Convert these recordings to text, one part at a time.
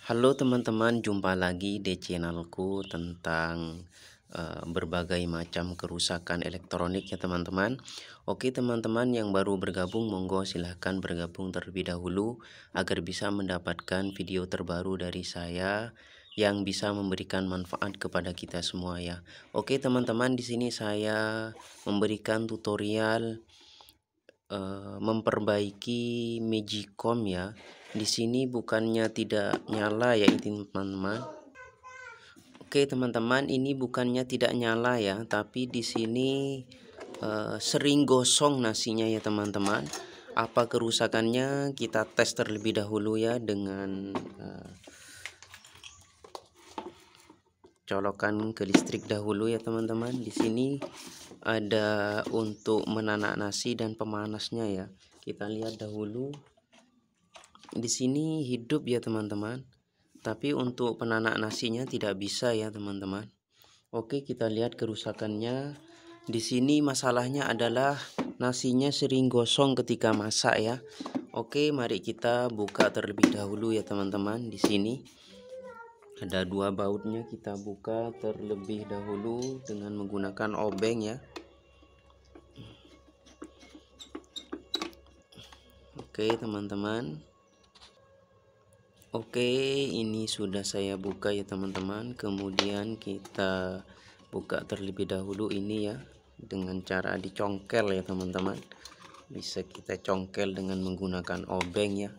Halo teman-teman, jumpa lagi di channelku tentang berbagai macam kerusakan elektronik ya teman-teman. Oke teman-teman yang baru bergabung, monggo silahkan bergabung terlebih dahulu agar bisa mendapatkan video terbaru dari saya yang bisa memberikan manfaat kepada kita semua ya. Oke teman-teman, di sini saya memberikan tutorial memperbaiki Magicom ya. Di sini bukannya tidak nyala ya ini teman-teman. Oke teman-teman, ini bukannya tidak nyala ya, tapi di sini sering gosong nasinya ya teman-teman. Apa kerusakannya, kita tes terlebih dahulu ya dengan colokan ke listrik dahulu ya teman-teman. Di sini ada untuk menanak nasi dan pemanasnya ya. Kita lihat dahulu. Di sini hidup ya teman-teman. Tapi untuk penanak nasinya tidak bisa ya teman-teman. Oke, kita lihat kerusakannya. Di sini masalahnya adalah nasinya sering gosong ketika masak ya. Oke, mari kita buka terlebih dahulu ya teman-teman. Di sini ada dua bautnya, kita buka terlebih dahulu dengan menggunakan obeng ya. Oke teman-teman. Oke, ini sudah saya buka ya teman-teman. Kemudian kita buka terlebih dahulu ini ya dengan cara dicongkel ya teman-teman. Bisa kita congkel dengan menggunakan obeng ya.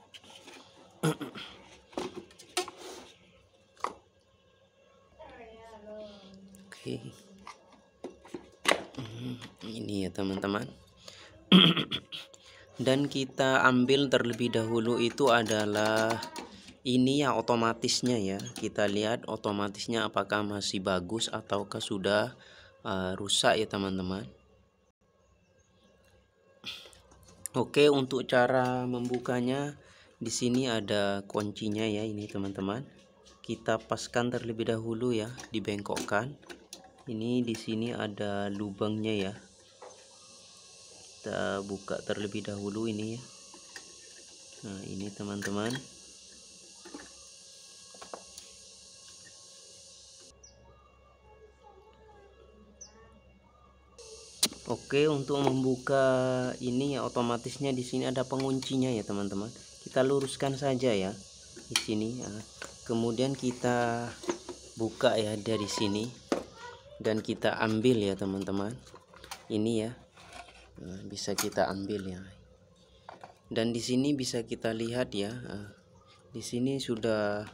Oke. Ini ya teman-teman. Dan kita ambil terlebih dahulu itu adalah ini ya otomatisnya ya. Kita lihat otomatisnya apakah masih bagus ataukah sudah rusak ya teman-teman. Oke, untuk cara membukanya di sini ada kuncinya ya ini teman-teman. Kita paskan terlebih dahulu ya, dibengkokkan. Ini di sini ada lubangnya ya. Kita buka terlebih dahulu ini ya. Nah, ini teman-teman. Oke, untuk membuka ini ya otomatisnya di sini ada penguncinya ya teman-teman. Kita luruskan saja ya di sini. Nah, kemudian kita buka ya dari sini dan kita ambil ya teman-teman. Ini ya. Nah, bisa kita ambil ya. Dan di sini bisa kita lihat ya. Di sini sudah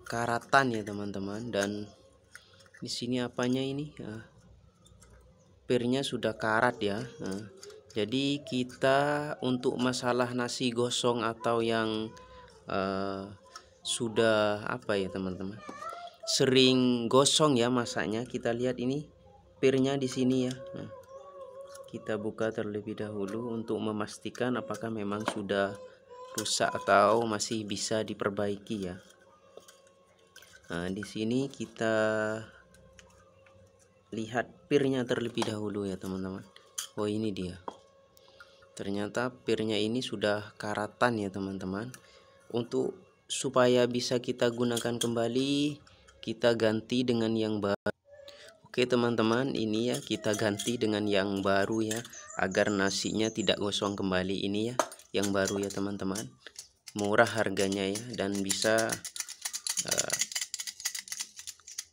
karatan ya teman-teman, dan di sini apanya ini? Pirnya sudah karat ya. Jadi kita untuk masalah nasi gosong atau yang sudah apa ya teman-teman, sering gosong ya masaknya, kita lihat ini pirnya di sini ya. Kita buka terlebih dahulu untuk memastikan apakah memang sudah rusak atau masih bisa diperbaiki ya. Nah, di sini kita lihat pirnya terlebih dahulu ya teman-teman. Oh, ini dia. Ternyata pirnya ini sudah karatan ya teman-teman. Untuk supaya bisa kita gunakan kembali, kita ganti dengan yang baru. Oke teman-teman, ini ya kita ganti dengan yang baru ya, agar nasinya tidak gosong kembali. Ini ya yang baru ya teman-teman. Murah harganya ya, dan bisa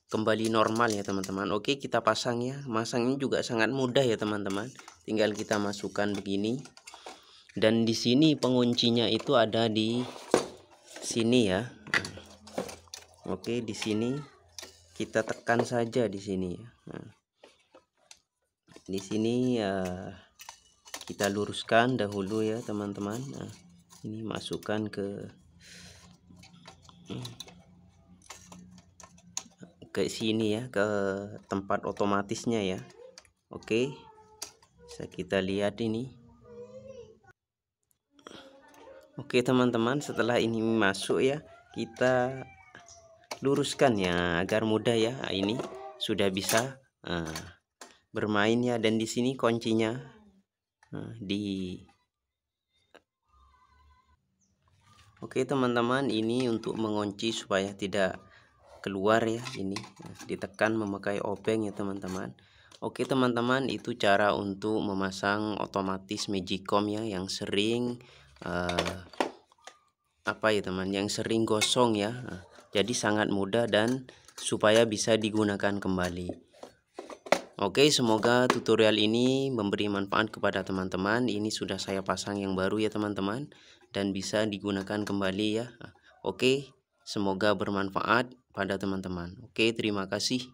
kembali normal ya teman-teman. Oke, kita pasang ya. Masangnya juga sangat mudah ya teman-teman. Tinggal kita masukkan begini. Dan di sini penguncinya itu ada di sini ya. Oke, di sini kita tekan saja di sini ya. Nah, di sini kita luruskan dahulu ya teman-teman. Nah, ini masukkan ke sini ya, ke tempat otomatisnya ya. Oke, bisa kita lihat ini. Oke teman-teman, setelah ini masuk ya, kita luruskan ya agar mudah ya. Ini sudah bisa bermain ya. Dan di sini kuncinya Oke teman-teman, ini untuk mengunci supaya tidak keluar ya, ini ditekan memakai obeng ya teman-teman. Oke teman-teman, itu cara untuk memasang otomatis Magicom ya yang sering apa ya teman, yang sering gosong ya. Jadi sangat mudah dan supaya bisa digunakan kembali. Oke, semoga tutorial ini memberi manfaat kepada teman-teman. Ini sudah saya pasang yang baru ya teman-teman, dan bisa digunakan kembali ya. Oke, semoga bermanfaat pada teman-teman. Oke, terima kasih.